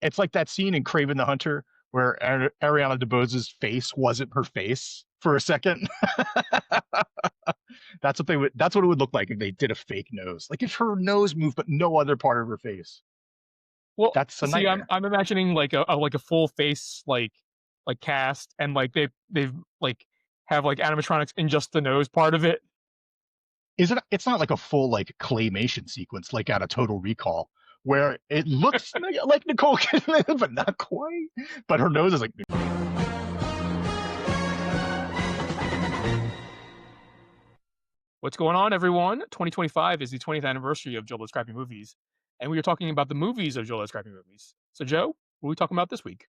It's like that scene in Kraven the Hunter where Ariana DeBose's face wasn't her face for a second. That's what it would look like if they did a fake nose. Like if her nose moved but no other part of her face. Well, That's a see, I'm nightmare. I'm imagining like a full face like cast, and like they've like have like animatronics in just the nose part of it. Is it? It's not like a full like claymation sequence like out of Total Recall where it looks like Nicole Kidman, but not quite. But her nose is like. What's going on, everyone? 2025 is the 20th anniversary of Joe Loves Crappy Movies, and we are talking about the movies of Joe Loves Crappy Movies. So, Joe, what are we talking about this week?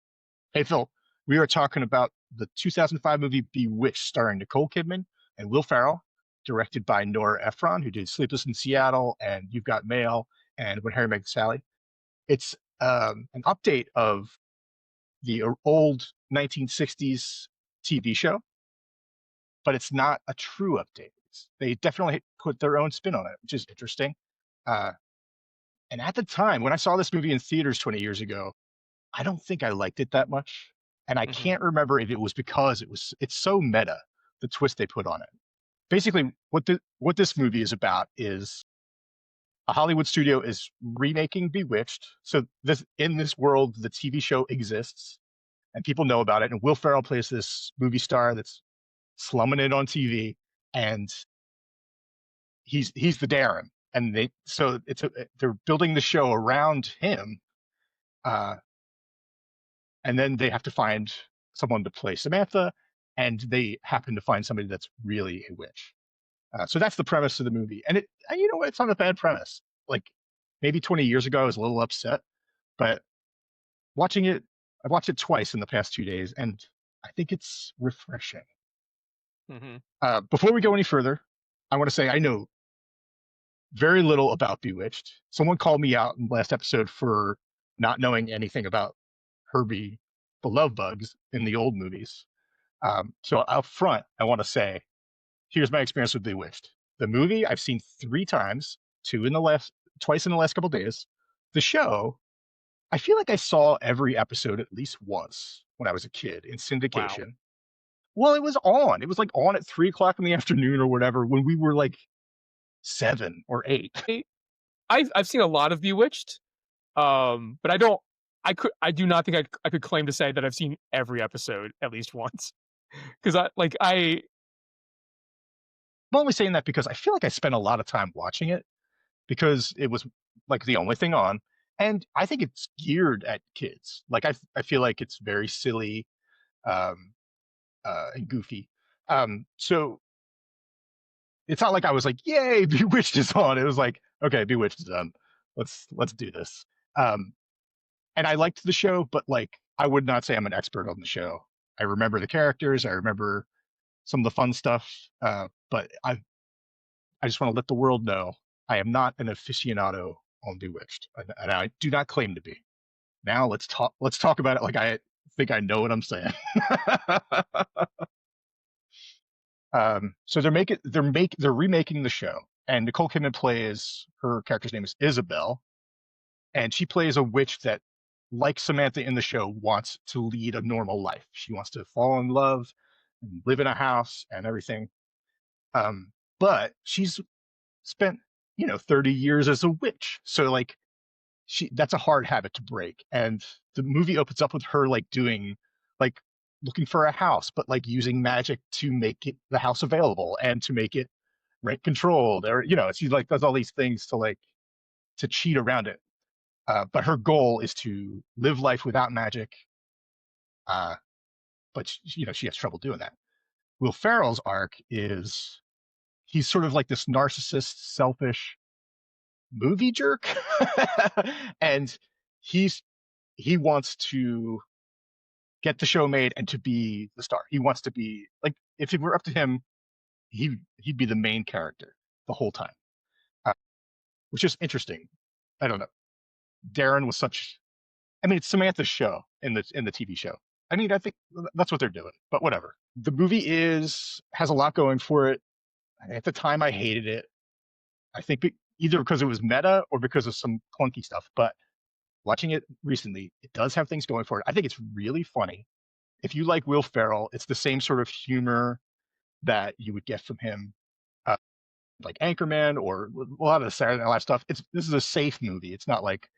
Hey Phil, we are talking about the 2005 movie Bewitched, starring Nicole Kidman and Will Ferrell, directed by Nora Ephron, who did Sleepless in Seattle and You've Got Mail and When Harry Met Sally. It's an update of the old 1960s TV show, but it's not a true update. They definitely put their own spin on it, which is interesting. Uh, and at the time, when I saw this movie in theaters 20 years ago, I don't think I liked it that much. And I Mm-hmm. can't remember if it was because it's so meta, the twist they put on it. Basically, what this movie is about is a Hollywood studio is remaking Bewitched. So this in this world, the TV show exists and people know about it. And Will Ferrell plays this movie star that's slumming it on TV, and he's the Darren. And they're building the show around him, uh, and then they have to find someone to play Samantha, and they happen to find somebody that's really a witch. So that's the premise of the movie, and you know what? It's not a bad premise. Like maybe 20 years ago, I was a little upset, but watching it, I watched it twice in the past 2 days, and I think it's refreshing. Mm-hmm. Before we go any further, I want to say I know very little about Bewitched. Someone called me out in the last episode for not knowing anything about Herbie the Love Bugs in the old movies. So up front, I want to say, here's my experience with Bewitched. The movie I've seen 3 times, twice in the last couple of days. The show, I feel like I saw every episode at least once when I was a kid in Wow. syndication. Well, it was on. It was like on at 3 o'clock in the afternoon or whatever when we were like 7 or 8. I've seen a lot of Bewitched, but I do not think I could claim to say that I've seen every episode at least once, because I I'm only saying that because I feel like I spent a lot of time watching it because it was like the only thing on. And I think it's geared at kids. Like I feel like it's very silly, um, and goofy. So it's not like I was like, "Yay, Bewitched is on." It was like, "Okay, Bewitched is done. Let's do this." Um, and I liked the show, but like I would not say I'm an expert on the show. I remember the characters. I remember some of the fun stuff. But I just want to let the world know I am not an aficionado on Bewitched, and I do not claim to be. Now let's talk. Let's talk about it like I think I know what I'm saying. So they're remaking the show, and Nicole Kidman plays her character's name is Isabel, and she plays a witch that, like Samantha in the show, wants to lead a normal life. She wants to fall in love and live in a house and everything. Um, but she's spent 30 years as a witch, so like that's a hard habit to break. And the movie opens up with her like doing like looking for a house, but like using magic to make the house available and to make it rent controlled, or she like does all these things to cheat around it. But her goal is to live life without magic. uh, but she has trouble doing that. Will Ferrell's arc is he's sort of like this narcissist, selfish movie jerk. And he's he wants to get the show made and to be the star. He wants to be like, if it were up to him, he'd be the main character the whole time, uh, which is interesting. I don't know. Darren was such. I mean, it's Samantha's show in the TV show. I mean, I think that's what they're doing. But whatever. The movie has a lot going for it. At the time, I hated it. I think either because it was meta or because of some clunky stuff. But Watching it recently, it does have things going for it. I think it's really funny. If you like Will Ferrell, it's the same sort of humor that you would get from him, uh, like Anchorman or a lot of the Saturday Night Live stuff. This is a safe movie. It's not like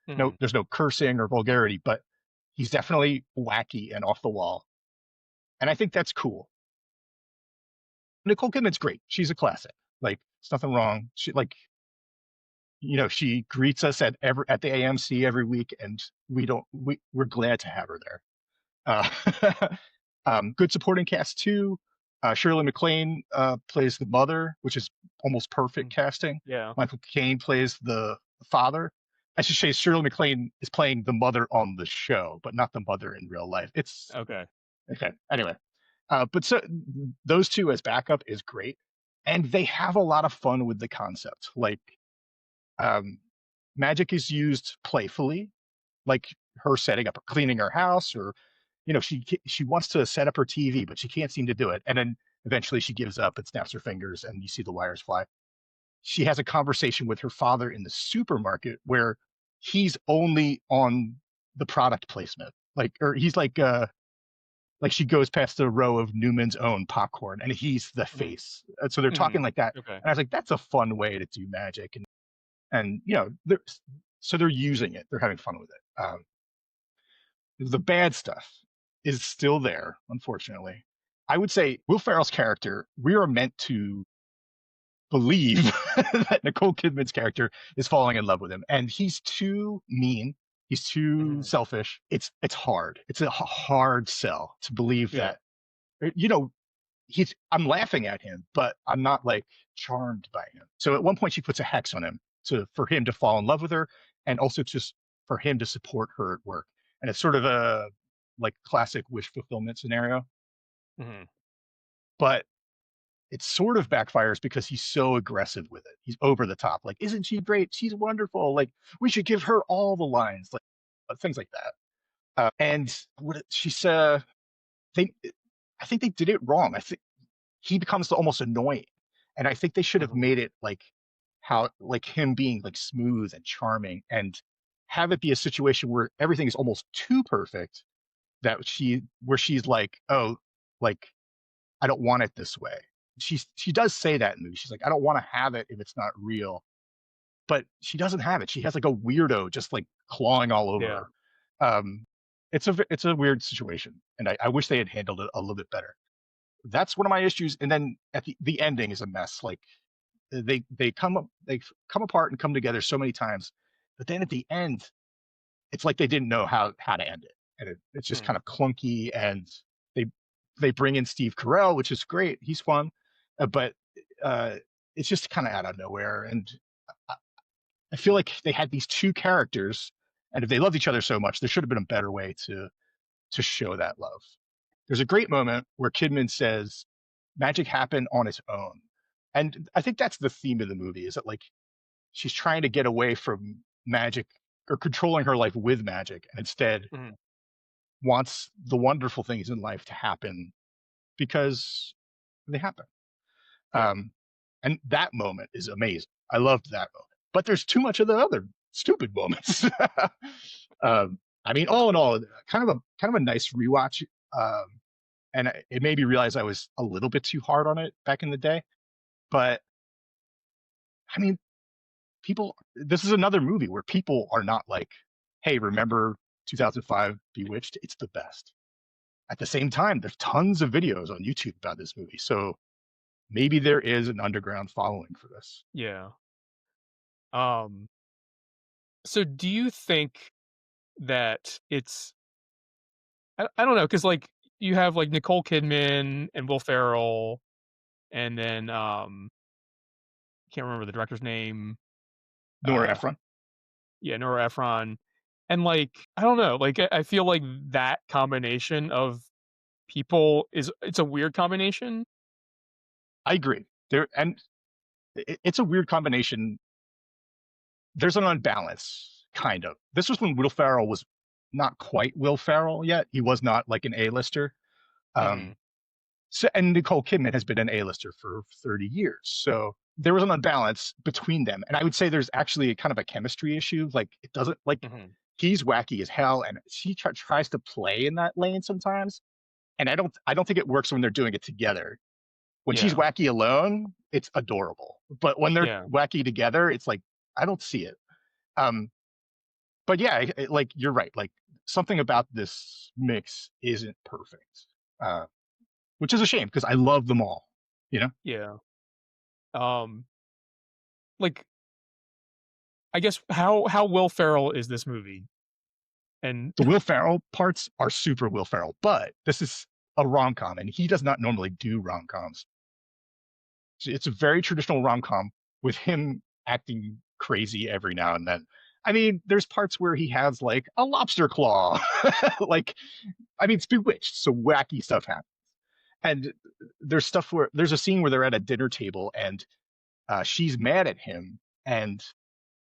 Mhm. there's no cursing or vulgarity, but he's definitely wacky and off the wall, and I think that's cool. Nicole Kidman's great. She's a classic. Like, there's nothing wrong. She like she greets us at the AMC every week, and we're glad to have her there. Good supporting cast too. Shirley MacLaine plays the mother, which is almost perfect Mm. casting. Yeah. Michael Caine plays the father. I should say Shirley MacLaine is playing the mother on the show, but not the mother in real life. It's Okay. okay. Anyway, but so those two as backup is great, and they have a lot of fun with the concept. Like, um, magic is used playfully, like her setting up, cleaning her house, or she wants to set up her TV, but she can't seem to do it, and then eventually she gives up and snaps her fingers, and you see the wires fly. She has a conversation with her father in the supermarket where he's only on the product placement, or he's like she goes past the row of Newman's Own popcorn, and he's the Mhm. face. And so they're talking Mhm. like that, Okay. and I was like, that's a fun way to do magic, and they're using it, they're having fun with it. The bad stuff is still there, unfortunately. I would say Will Ferrell's character, we are meant to believe that Nicole Kidman's character is falling in love with him, and he's too mean. He's too Mhm. selfish. It's hard. It's a hard sell to believe Yeah. that. You know, I'm laughing at him, but I'm not like charmed by him. So at one point, she puts a hex on him for him to fall in love with her, and also just for him to support her at work. And it's sort of a like classic wish fulfillment scenario, Mhm. but it sort of backfires because he's so aggressive with it. He's over the top. Like, isn't she great? She's wonderful. Like, we should give her all the lines, like things like that. And what she's they, I think they did it wrong. I think he becomes almost annoying, and I think they should have Mhm. made it like him being like smooth and charming, and have it be a situation where everything is almost too perfect, where she's like, oh, like, I don't want it this way. She does say that in the movie. She's like, I don't want to have it if it's not real, but she doesn't have it. She has like a weirdo just like clawing all Yeah. over her. It's a weird situation, and I wish they had handled it a little bit better. That's one of my issues. And then at the ending is a mess. Like, they come apart and come together so many times, but then at the end, it's like they didn't know how to end it, and it's just Mhm. kind of clunky. And they they bring in Steve Carell, which is great. He's fun, but uh, it's just kind of out of nowhere. And I, I feel like they had these two characters, and if they loved each other so much, there should have been a better way to show that love. There's a great moment where Kidman says, "Magic happened on its own," and I think that's the theme of the movie. Is that like she's trying to get away from magic or controlling her life with magic, and instead Mhm. wants the wonderful things in life to happen because they happen. Yeah. Um, and that moment is amazing. I loved that moment. But there's too much of the other stupid moments. I mean, all in all, kind of a nice rewatch. Um, and it made me realize I was a little bit too hard on it back in the day. But I mean, people, this is another movie where people are not like, hey, remember 2005 Bewitched? It's the best. At the same time, there's tons of videos on YouTube about this movie. So maybe there is an underground following for this. Yeah. Um, so do you think that I don't know, because like, you have, like, Nicole Kidman and Will Ferrell, and then, can't remember the director's name, Nora uh, Ephron. yeah, Nora Ephron, and, like, I don't know, like, I feel like that combination of people it's a weird combination. I agree. It's a weird combination. There's an unbalance, kind of. This was when Will Ferrell was not quite Will Ferrell yet. He was not like an A-lister. Mhm. Um, and Nicole Kidman has been an A-lister for 30 years. So there was an unbalance between them. And I would say there's actually kind of a chemistry issue. Like, it doesn't like Mhm. he's wacky as hell, and she tries to play in that lane sometimes. And I don't think it works when they're doing it together. When she's Yeah. wacky alone, it's adorable. But when they're Yeah. wacky together, it's like I don't see it. Um, but yeah, like you're right. Like something about this mix isn't perfect, uh, which is a shame because I love them all. You know, Yeah. Um, like, I guess how Will Ferrell is this movie? And the Will Ferrell parts are super Will Ferrell, but this is a rom com, and he does not normally do rom coms. It's a very traditional rom com with him acting crazy every now and then. I mean, there's parts where he has like a lobster claw, like I mean, it's Bewitched, so wacky stuff happens. And there's stuff where there's a scene where they're at a dinner table and she's mad at him, and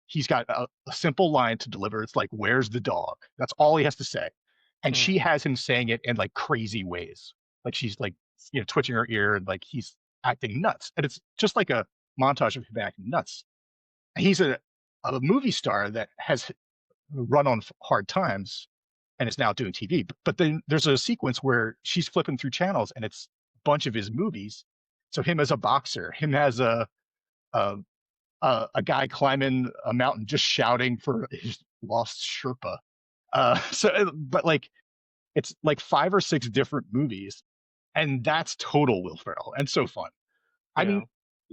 he's got a simple line to deliver. It's like, "Where's the dog?" That's all he has to say, and mm, she has him saying it in like crazy ways, like she's like twitching her ear and like he's acting nuts, and it's just like a montage of him acting nuts. He's a movie star that has run on hard times and is now doing TV. But then there's a sequence where she's flipping through channels and it's a bunch of his movies. So him as a boxer, him as a, a guy climbing a mountain just shouting for his lost Sherpa. But like it's like 5 or 6 different movies, and that's total Will Ferrell and so fun. I yeah. mean,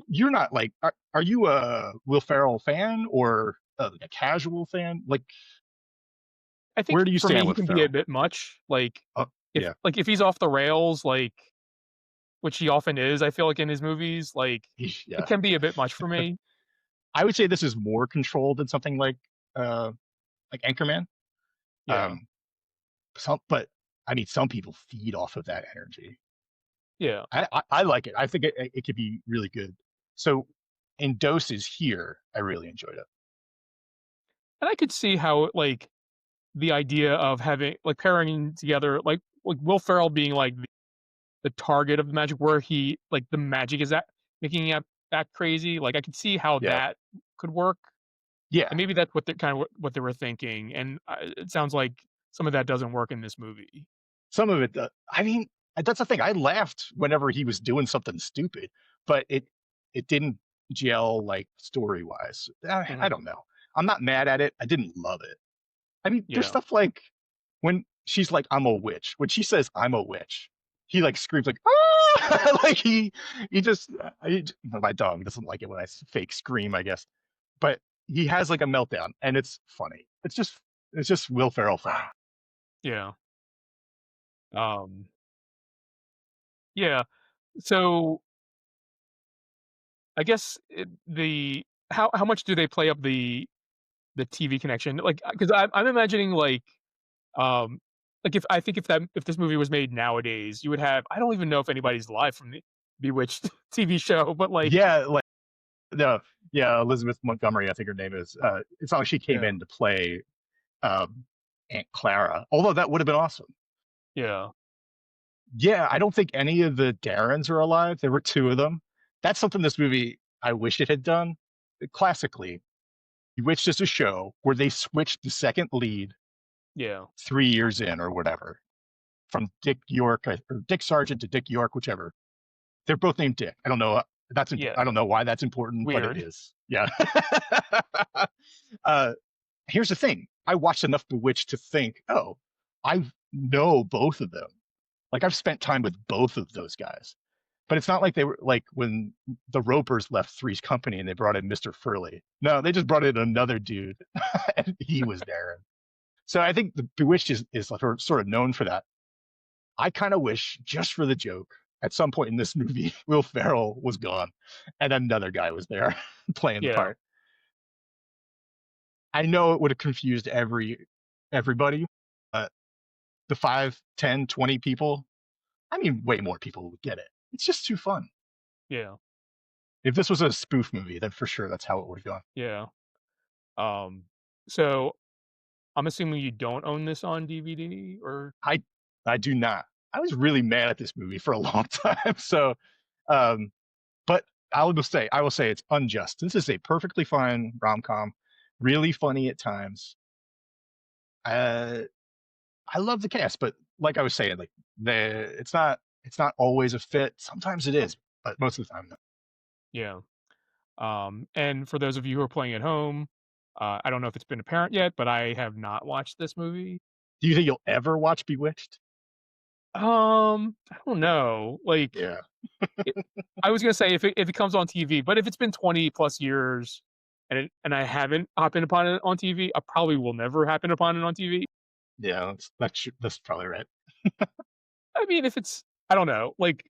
you're not like, are you a Will Ferrell fan or a casual fan? Like, I think where do you for me stand he with can be a Ferrell? bit much. Like Yeah, if he's off the rails, like which he often is, I feel like in his movies, like it yeah. can be a bit much for me. I would say this is more controlled than something uh, like Anchorman. Yeah. Um, but I mean, some people feed off of that energy. Yeah. I like it. I think it could be really good. So in doses here, I really enjoyed it. And I could see how like the idea of having like pairing together like Will Ferrell being like the target of the magic where he like the magic is that making him act crazy. Like I could see how Yeah, that could work. yeah. And maybe that's what they kind of what they were thinking. And it sounds like some of that doesn't work in this movie. Some of it, I mean, that's the thing. I laughed whenever he was doing something stupid, but it didn't gel like story wise. I Mhm. don't know. I'm not mad at it. I didn't love it. I mean, there's Yeah. stuff like when she's like, "I'm a witch." When she says, "I'm a witch," he like screams like, "Ah!" Like he just my dog doesn't like it when I fake scream, I guess. But he has like a meltdown, and it's funny. It's just Will Ferrell funny. Yeah. Um yeah. So I guess the how much do they play up the TV connection? Like because I'm imagining Um, like, if I think if this movie was made nowadays, you would have I don't even know if anybody's alive from the Bewitched TV show, but, like Yeah, like no, yeah, Elizabeth Montgomery, I think her name is. It's not like she came yeah, in to play um, Aunt Clara, although that would have been awesome. yeah, Yeah, I don't think any of the Darrens are alive. There were 2 of them. That's something this movie I wish it had done. Classically, Bewitched is a show where they switched the second lead yeah, 3 years in or whatever, from Dick York or Dick Sargent to Dick York, whichever. They're both named Dick. I don't know. I yeah, don't know why that's important, but it weird. is. Yeah. uh, Here's the thing. I watched enough Bewitched to think, oh, I know both of them. Like I've spent time with both of those guys. But it's not like they were like when the Ropers left Three's Company and they brought in Mr. Furley. No, they just brought in another dude, and he was Darren. So I think the Bewitched is like sort of known for that. I kind of wish, just for the joke, at some point in this movie, Will Ferrell was gone, and another guy was there playing the Yeah, part. I know it would have confused everybody, but the 5, 10, 20 people, I mean, way more people would get it. It's just too fun. yeah, If this was a spoof movie, then for sure that's how it would have gone. yeah. Um, so I'm assuming you don't own this on DVD or I I do not. I was really mad at this movie for a long time. So, um, but I will say it's unjust. This is a perfectly fine rom com, really funny at times. uh, I love the cast, but like I was saying, like it's not always a fit. Sometimes it is, but most of the time, no. Yeah. And for those of you who are playing at home, I don't know if it's been apparent yet, but I have not watched this movie. Do you think you'll ever watch Bewitched? I don't know. Like, Yeah, it, I was gonna say if it comes on TV, but if it's been 20 plus years and I haven't happened upon it on TV, I probably will never happen upon it on TV. yeah, that's probably right. I mean, if it's I don't know, like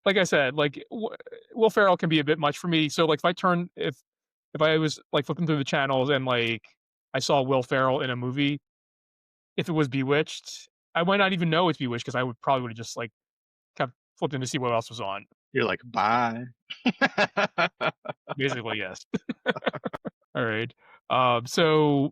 I said, like Will Ferrell can be a bit much for me. So like if I was like flipping through the channels and like I saw Will Ferrell in a movie, if it was Bewitched, I might not even know it's Bewitched because I would probably would have just like kept flipping to see what else was on. You're like, bye. Basically, yes. All right. So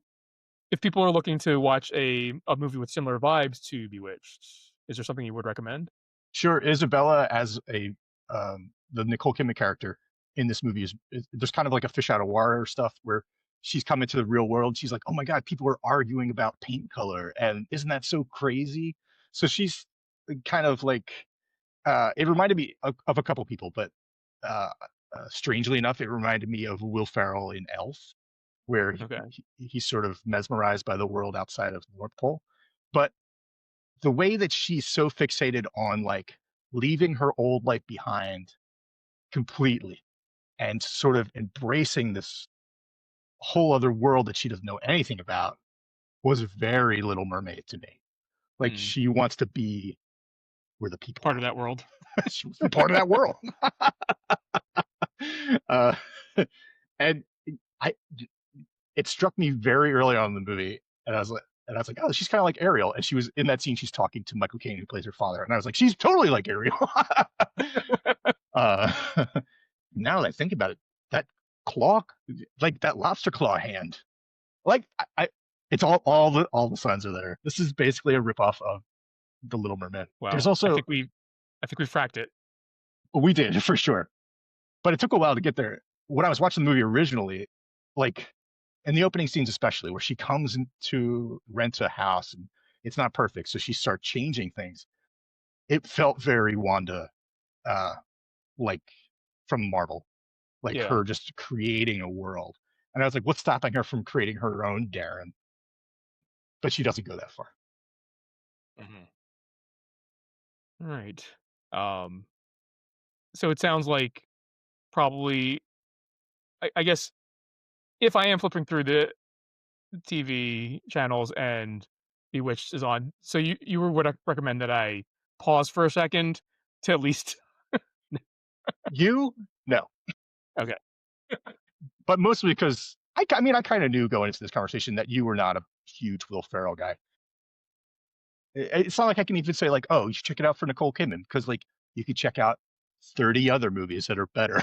if people are looking to watch a movie with similar vibes to Bewitched, is there something you would recommend? Sure, Isabella as a the Nicole Kidman character in this movie is there's kind of like a fish out of water stuff where she's come into the real world. She's like, oh my god, people are arguing about paint color, and isn't that so crazy? So she's kind of like it reminded me of a couple people, but uh, strangely enough, it reminded me of Will Ferrell in Elf, where Okay. he's sort of mesmerized by the world outside of the North Pole. But the way that she's so fixated on like leaving her old life behind completely and sort of embracing this whole other world that she doesn't know anything about was very Little Mermaid to me. Like Mm, she wants to be where the people part of that world. are. She wants to be part of that world. uh, and I, it struck me very early on in the movie, and I was like, oh, she's kind of like Ariel. And she was in that scene. She's talking to Michael Caine, who plays her father, and I was like, she's totally like Ariel. uh, now that I think about it, that claw, like that lobster claw hand, like it's all the signs are there. This is basically a ripoff of the Little Mermaid. There's Wow. also I think we've cracked it. we did for sure, but it took a while to get there. When I was watching the movie originally, like in the opening scenes especially, where she comes in to rent a house and it's not perfect, so she starts changing things. It felt very Wanda, uh, like from Marvel, like Yeah. her just creating a world. And I was like, what's stopping her from creating her own Darren? But she doesn't go that far. Mhm. All right. Um, so it sounds like probably I guess if I am flipping through the TV channels and Bewitched is on, so you would recommend that I pause for a second to at least You, no, okay. but mostly because I mean, I kind of knew going into this conversation that you were not a huge Will Ferrell guy. It's not like I can even say like, oh, you should check it out for Nicole Kidman because like you could check out 30 other movies that are better.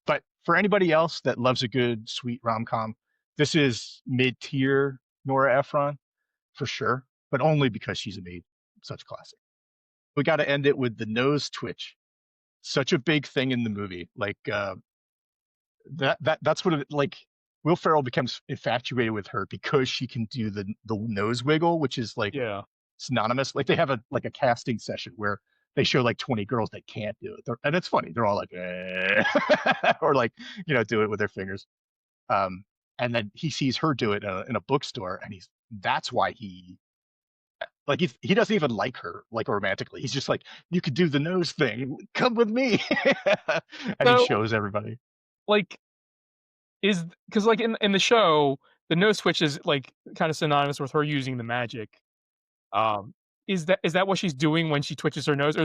But for anybody else that loves a good sweet rom com, this is mid tier Nora Ephron for sure, but only because she's made such a classic. We got to end it with the nose twitch. Such a big thing in the movie. Like that's what it like. Will Ferrell becomes infatuated with her because she can do the nose wiggle, which is like Yeah. synonymous. Like they have a casting session where they show like 20 girls that can't do it, and it's funny. They're all like, eh. Or like do it with their fingers. Um, and then he sees her do it in a bookstore, and that's why he doesn't even like her like romantically. He's just like, you could do the nose thing. Come with me, and he So shows everybody. like is because like in the show, the nose switch is like kind of synonymous with her using the magic. Um, is that what she's doing when she twitches her nose,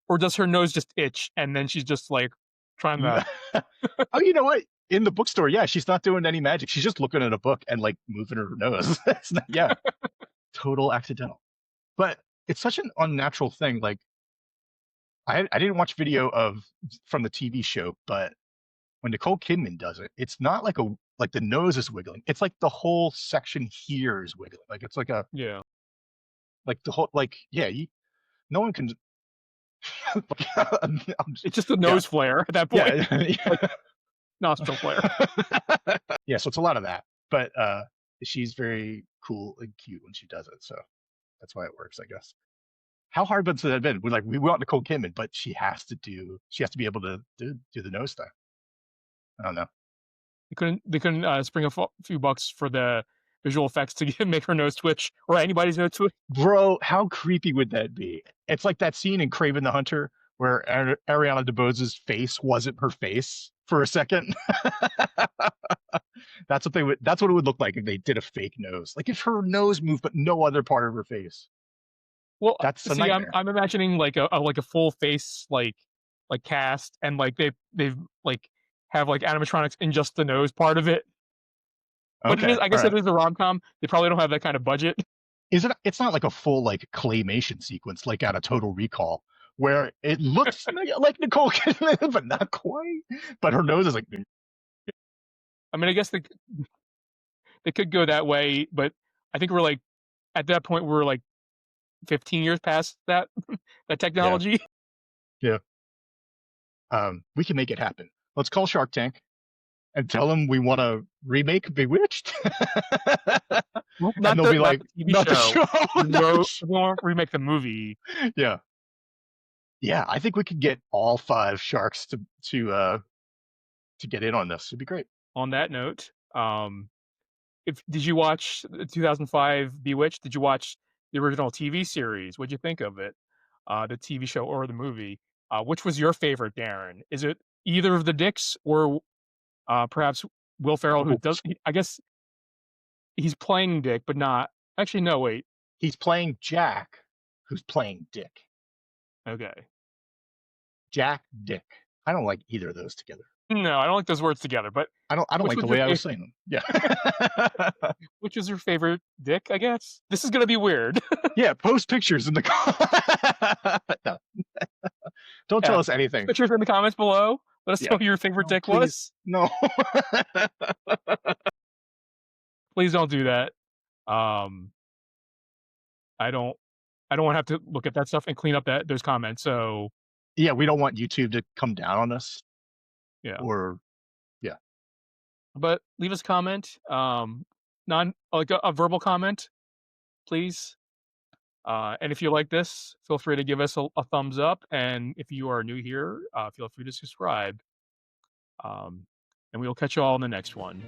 or does her nose just itch and then she's just like trying to Oh, you know what? In the bookstore, yeah, she's not doing any magic. She's just looking at a book and like moving her nose. It's not, yeah, total accidental. But it's such an unnatural thing. Like I didn't watch video of from the TV show, but when Nicole Kidman does it, it's not like the nose is wiggling. It's like the whole section here is wiggling. Like it's like a yeah. like the whole like yeah. No one can. It's just a Yeah, nose flare at that point, yeah, like nostril flare. yeah. So it's a lot of that, but she's very cool and cute when she does it. So that's why it works, I guess. How hard would that have been? We're like, we want Nicole Kidman, but she has to be able to do the nose thing. I don't know. They couldn't spring a few bucks for the visual effects to make her nose twitch or anybody's nose twitch. Bro, how creepy would that be? It's like that scene in Craven the Hunter where Ariana DeBose's face wasn't her face for a second. That's what it would look like if they did a fake nose. Like if her nose moved but no other part of her face. Well, That's a see, I'm nightmare. I'm imagining like a full face like cast, and like they've like have like animatronics in just the nose part of it. But it is, Okay, I all guess right. it is a rom-com. They probably don't have that kind of budget. Is it? It's not like a full like claymation sequence like out of Total Recall where it looks like Nicole Kidman, but not quite. But her nose is like, I mean, I guess they could go that way, but I think we're like at that point we're like 15 years past that yeah, technology. yeah. We can make it happen. Let's call Shark Tank and tell them we want to remake Bewitched, Well, and they'll be not like, the TV not the show. show, not the We show. won't remake the movie. Yeah, yeah. I think we could get all 5 sharks to get in on this. It'd be great. On that note, if did you watch the 2005 Bewitched? Did you watch the original TV series? What'd you think of it? The TV show or the movie? Which was your favorite, Darren? Is it either of the Dicks or perhaps Will Ferrell, who Oh, does? I guess he's playing Dick, but not. Actually, no. Wait. he's playing Jack, who's playing Dick. Okay. Jack, Dick. I don't like either of those together. No, I don't like those words together. But I don't which like was the your way I was favorite? saying them. Yeah. Which was your favorite Dick? I guess this is gonna be weird. Yeah, post pictures in the no, don't tell Yeah. us anything. Pictures in the comments below. Let us know Yeah. who your favorite No, Dick please. was. No. Please don't do that. Um, I don't I don't want to have to look at that stuff and clean up those comments. So Yeah, we don't want YouTube to come down on us yeah, or yeah. but leave us a comment. Non like a verbal comment, please. And if you like this, feel free to give us a thumbs up. And if you are new here, feel free to subscribe. And we will catch you all in the next one.